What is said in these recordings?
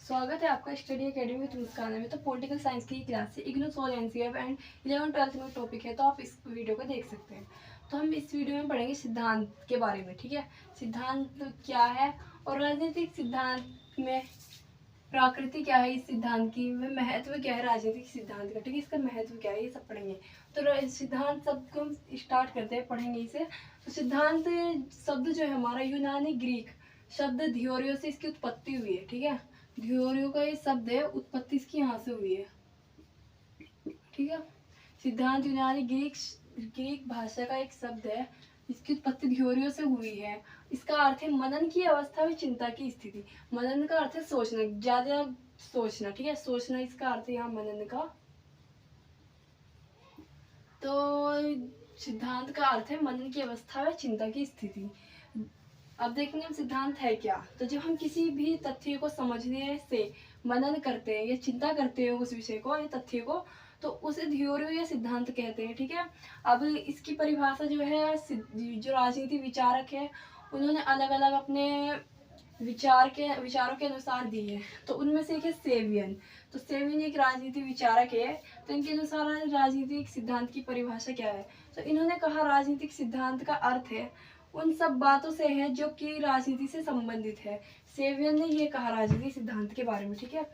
स्वागत है आपका स्टडी एकेडमी विद मुस्कान में। तो पॉलिटिकल साइंस की क्लास से IGNOU soul NCF and 11th-12th में टॉपिक है, तो आप इस वीडियो को देख सकते हैं। तो हम इस वीडियो में पढ़ेंगे सिद्धांत के बारे में। ठीक है, सिद्धांत क्या है और राजनीतिक सिद्धांत में प्रकृति क्या है, इस सिद्धांत की में महत्व क्या है राजनीतिक सिद्धांत का। ठीक है, इसका महत्व क्या है, ये सब पढ़ेंगे। तो सिद्धांत शब्द को हम स्टार्ट करते हैं, पढ़ेंगे इसे। तो सिद्धांत शब्द जो है हमारा यूनानी ग्रीक शब्द धियोरियो से इसकी उत्पत्ति हुई है। ठीक है, धियोरियो का ये शब्द है, उत्पत्ति इसकी यहाँ से हुई है। ठीक है, सिद्धांत यूनानी ग्रीक भाषा का एक शब्द है, इसकी उत्पत्ति धियोरियो से हुई है। इसका अर्थ है मनन की अवस्था में चिंता की स्थिति। मनन का अर्थ है सोचना, ज्यादा सोचना। ठीक है, सोचना इसका अर्थ है यहाँ मनन का। तो सिद्धांत का अर्थ है मनन की अवस्था में चिंता की स्थिति। अब देखेंगे हम सिद्धांत है क्या। तो जब हम किसी भी तथ्य को समझने से मनन करते हैं या चिंता करते हैं उस विषय को या तथ्य को, तो उसे धियोरियो या सिद्धांत कहते हैं। ठीक है, अब इसकी परिभाषा जो है जो राजनीति विचारक है उन्होंने अलग अलग अपने विचारों के अनुसार दी है। तो उनमें से एक है सेवियन। तो सेवियन एक राजनीति विचारक है। तो इनके अनुसार राजनीतिक सिद्धांत की परिभाषा क्या है। तो इन्होंने कहा राजनीतिक सिद्धांत का अर्थ है उन सब बातों से है जो कि राजनीति से संबंधित है। सेवियन ने ये कहा राजनीतिक सिद्धांत के बारे में। ठीक है,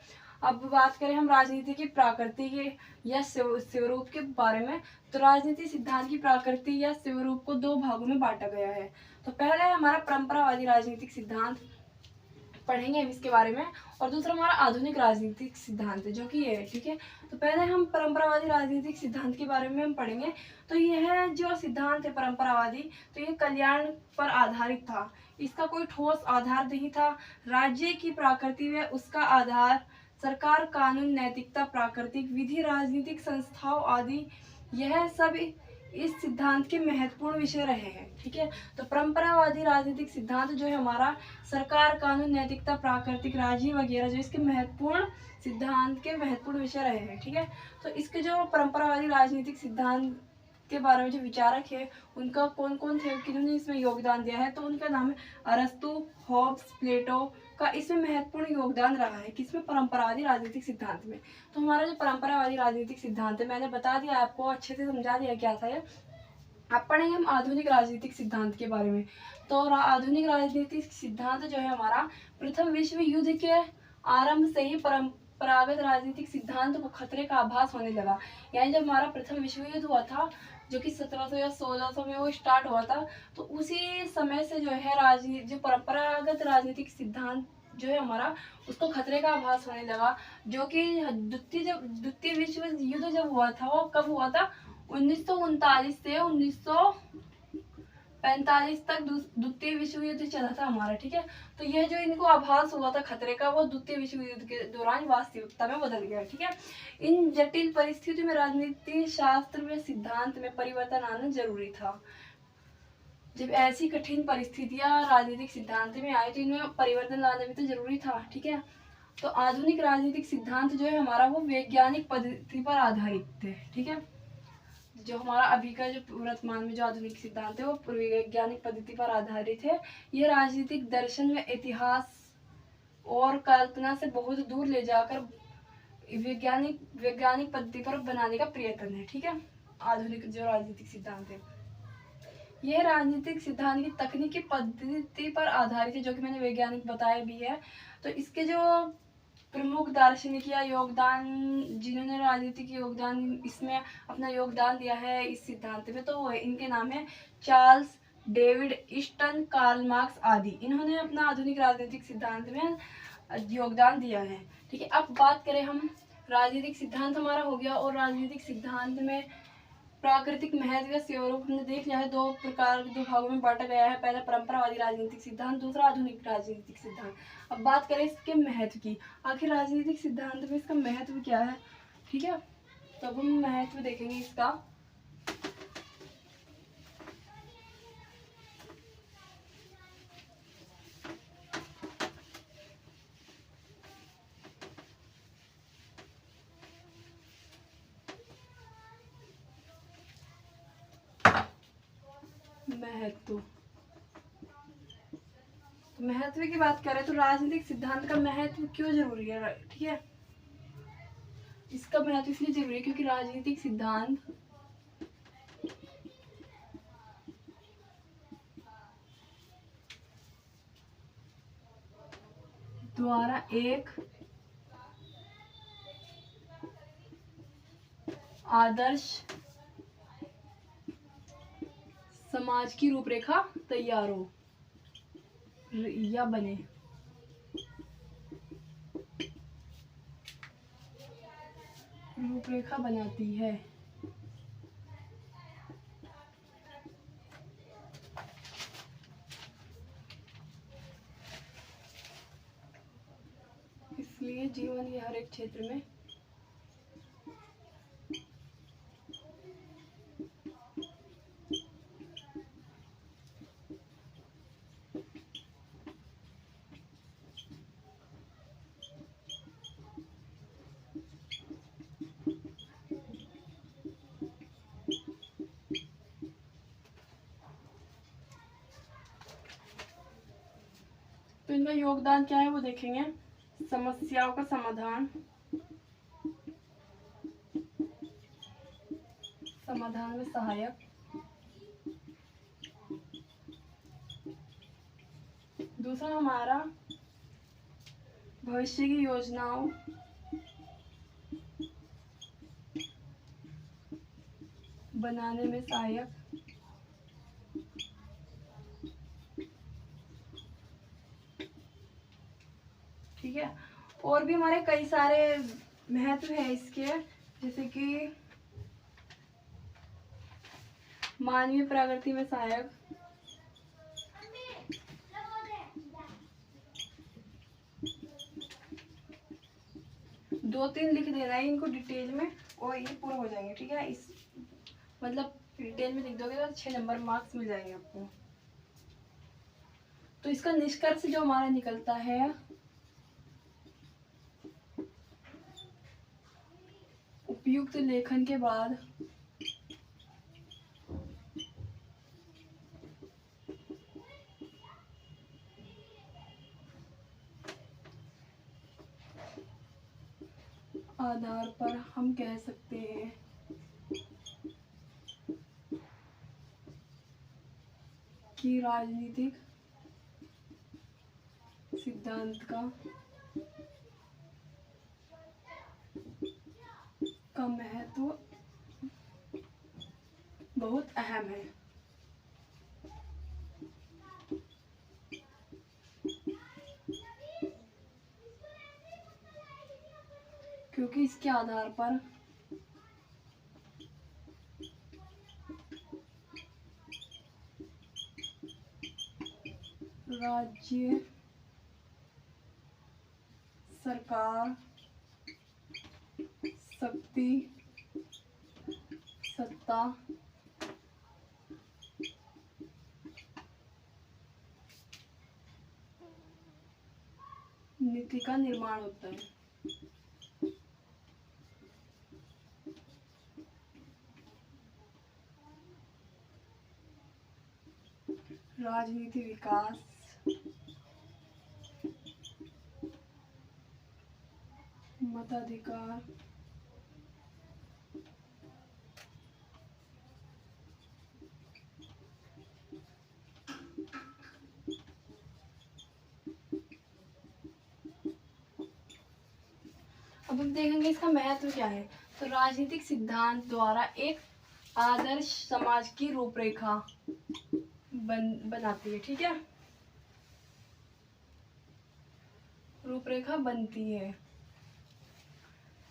अब बात करें हम राजनीति की प्रकृति के या स्वरूप के बारे में। तो राजनीति सिद्धांत की प्रकृति या स्वरूप को दो भागों में बांटा गया है। तो पहला है हमारा परंपरावादी राजनीतिक सिद्धांत, पढ़ेंगे हम इसके बारे में। और दूसरा हमारा आधुनिक राजनीतिक सिद्धांत है, जो कि ये है। ठीक है, तो पहले हम परंपरावादी राजनीतिक सिद्धांत के बारे में हम पढ़ेंगे। तो यह जो सिद्धांत है परंपरावादी, तो ये कल्याण पर आधारित था। इसका कोई ठोस आधार नहीं था। राज्य की प्रकृति व उसका आधार सरकार, कानून, नैतिकता, प्राकृतिक विधि, राजनीतिक संस्थाओं आदि, यह सब इस सिद्धांत के महत्वपूर्ण विषय रहे हैं। ठीक है, तो परंपरावादी राजनीतिक सिद्धांत जो है हमारा सरकार, कानून, नैतिकता, प्राकृतिक, राज्य वगैरह जो इसके महत्वपूर्ण सिद्धांत के महत्वपूर्ण विषय रहे हैं। ठीक है, तो इसके जो परंपरावादी राजनीतिक सिद्धांत के बारे में जो विचारक है उनका कौन कौन थे, किन्होंने इसमें योगदान दिया है। तो उनका नाम है अरस्तु, हॉब्स, प्लेटो का इसमें महत्वपूर्ण योगदान रहा है। किसमें, परंपरावादी राजनीतिक सिद्धांत में। तो हमारा जो परंपरावादी राजनीतिक सिद्धांत है, मैंने बता दिया आपको, अच्छे से समझा दिया क्या था ये। अब पढ़ेंगे हम आधुनिक राजनीतिक सिद्धांत के बारे में। तो आधुनिक राजनीतिक सिद्धांत जो है हमारा प्रथम विश्व युद्ध के आरंभ से ही परंपरागत राजनीतिक सिद्धांत को खतरे का आभास होने लगा। यानी जब हमारा प्रथम विश्व युद्ध हुआ था, जो कि 1700 या 1600 में वो स्टार्ट हुआ था, तो उसी समय से जो है जो परंपरागत राजनीतिक सिद्धांत जो है हमारा, उसको खतरे का आभास होने लगा। जो कि द्वितीय विश्व युद्ध जब हुआ था, वो कब हुआ था, 1939 से 1945 तक द्वितीय विश्व युद्ध चला था हमारा। ठीक है, तो यह जो इनको आभास हुआ था खतरे का, वो द्वितीय विश्व युद्ध के दौरान वास्तविकता में बदल गया। ठीक है, इन जटिल परिस्थितियों में राजनीति शास्त्र में सिद्धांत में परिवर्तन आना जरूरी था। जब ऐसी कठिन परिस्थितियां राजनीतिक सिद्धांत में आई, तो इनमें परिवर्तन लाना भी तो जरूरी था। ठीक है, तो आधुनिक राजनीतिक सिद्धांत जो है हमारा, वो वैज्ञानिक पद्धति पर आधारित थे। ठीक है, जो हमारा अभी का जो वर्तमान में जो आधुनिक सिद्धांत है वो वैज्ञानिक पद्धति पर आधारित है। यह राजनीतिक दर्शन में इतिहास और कल्पना से बहुत दूर ले जाकर वैज्ञानिक पद्धति पर बनाने का प्रयत्न है। ठीक है, आधुनिक जो राजनीतिक सिद्धांत है, यह राजनीतिक सिद्धांत की तकनीकी पद्धति पर आधारित है, जो कि मैंने वैज्ञानिक बताया भी है। तो इसके जो प्रमुख दार्शनिक या योगदान, जिन्होंने राजनीति की योगदान इसमें अपना योगदान दिया है इस सिद्धांत में, तो इनके नाम है Charles David Easton, Karl Marx आदि। इन्होंने अपना आधुनिक राजनीतिक सिद्धांत में योगदान दिया है। ठीक है, अब बात करें हम, राजनीतिक सिद्धांत हमारा हो गया, और राजनीतिक सिद्धांत में प्राकृतिक महत्व या स्वरूप हमने देख लिया है। दो भागों में बांटा गया है, पहला परंपरावादी राजनीतिक सिद्धांत, दूसरा आधुनिक राजनीतिक सिद्धांत। अब बात करें इसके महत्व की, आखिर राजनीतिक सिद्धांत में इसका महत्व क्या है। ठीक है, तो अब हम महत्व देखेंगे इसका। महत्व, महत्व की बात करें तो राजनीतिक सिद्धांत का महत्व क्यों जरूरी है, ठीक है। इसका महत्व इसलिए जरूरी है क्योंकि राजनीतिक सिद्धांत द्वारा एक आदर्श समाज की रूपरेखा तैयार हो या बने। रूपरेखा बनाती है। इसलिए जीवन के हर एक क्षेत्र में तो इनका योगदान क्या है वो देखेंगे। समस्याओं का समाधान में सहायक, दूसरा हमारा भविष्य की योजनाओं बनाने में सहायक, ठीक है। और भी हमारे कई सारे महत्व है इसके, जैसे कि मानवीय प्रगति में सहायक, दो तीन लिख देना है इनको डिटेल में और ये पूरा हो जाएंगे, ठीक है। इस मतलब डिटेल में लिख दोगे तो 6 नंबर मार्क्स मिल जाएंगे आपको। तो इसका निष्कर्ष जो हमारा निकलता है, उपयुक्त लेखन के बाद आधार पर हम कह सकते हैं कि राजनीतिक सिद्धांत का महत्व बहुत अहम है। क्योंकि इसके आधार पर राज्य सरकार शक्ति सत्ता नीति का निर्माण होता है। राजनीति विकास मताधिकार अब हम देखेंगे इसका महत्व क्या है। तो राजनीतिक सिद्धांत द्वारा एक आदर्श समाज की रूपरेखा बनाती है, ठीक है। रूपरेखा बनती है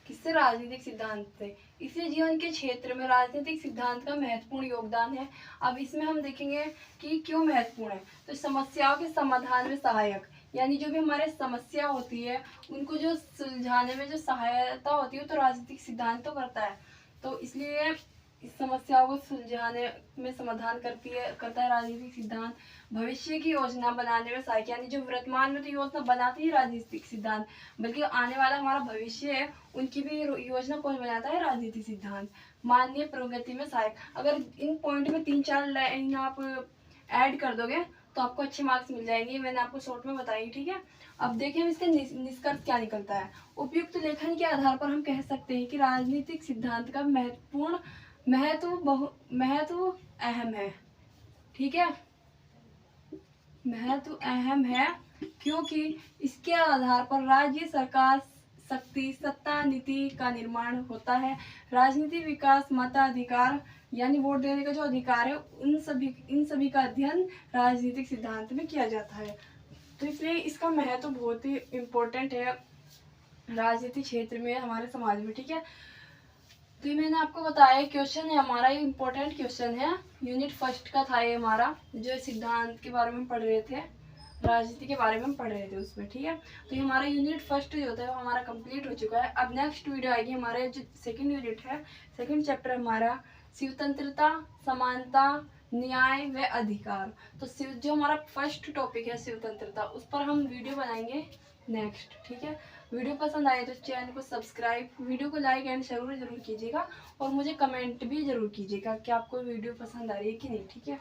किससे? राजनीतिक सिद्धांत से। इसलिए जीवन के क्षेत्र में राजनीतिक सिद्धांत का महत्वपूर्ण योगदान है। अब इसमें हम देखेंगे कि क्यों महत्वपूर्ण है। तो समस्याओं के समाधान में सहायक, यानी जो भी हमारे समस्या होती है उनको जो सुलझाने में जो सहायता होती है तो राजनीतिक सिद्धांत तो करता है। तो इसलिए इस समस्याओं को सुलझाने में समाधान करता है राजनीतिक सिद्धांत। भविष्य की योजना बनाने में सहायक, यानी जो वर्तमान में तो योजना बनाती है राजनीतिक सिद्धांत, बल्कि आने वाला हमारा भविष्य है उनकी भी योजना कौन बनाता है? राजनीतिक सिद्धांत। मानवीय प्रगति में सहायक, अगर इन पॉइंट में 3-4 लाइन आप ऐड कर दोगे तो आपको अच्छे मार्क्स मिल जाएंगे। मैंने आपको शॉर्ट में बताई, ठीक है। अब देखें इसका निष्कर्ष क्या निकलता है। उपयुक्त लेखन के आधार पर हम कह सकते हैं कि राजनीतिक सिद्धांत का महत्व अहम है, ठीक है, महत्व अहम है, क्योंकि इसके आधार पर राज्य सरकार शक्ति सत्ता नीति का निर्माण होता है। राजनीति विकास मताधिकार यानी वोट देने का जो अधिकार है इन सभी का अध्ययन राजनीतिक सिद्धांत में किया जाता है। तो इसलिए इसका महत्व बहुत ही इम्पोर्टेंट है राजनीतिक क्षेत्र में, हमारे समाज में, ठीक है। तो ये मैंने आपको बताया, क्वेश्चन है हमारा, ये इम्पोर्टेंट क्वेश्चन है, यूनिट फर्स्ट का था ये हमारा, जो सिद्धांत के बारे में पढ़ रहे थे, राजनीति के बारे में पढ़ रहे थे उसमें, ठीक है। तो ये हमारा यूनिट फर्स्ट जो होता है वो हमारा कंप्लीट हो चुका है। अब नेक्स्ट वीडियो आएगी हमारे जो सेकंड यूनिट है, सेकंड चैप्टर हमारा स्वतंत्रता, समानता, न्याय व अधिकार। तो जो हमारा फर्स्ट टॉपिक है स्वतंत्रता, उस पर हम वीडियो बनाएंगे नेक्स्ट, ठीक है। वीडियो पसंद आए तो चैनल को सब्सक्राइब, वीडियो को लाइक एंड जरूर कीजिएगा, और मुझे कमेंट भी जरूर कीजिएगा कि आपको वीडियो पसंद आ रही है कि नहीं, ठीक है।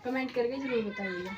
कमेंट करके जरूर बताइएगा।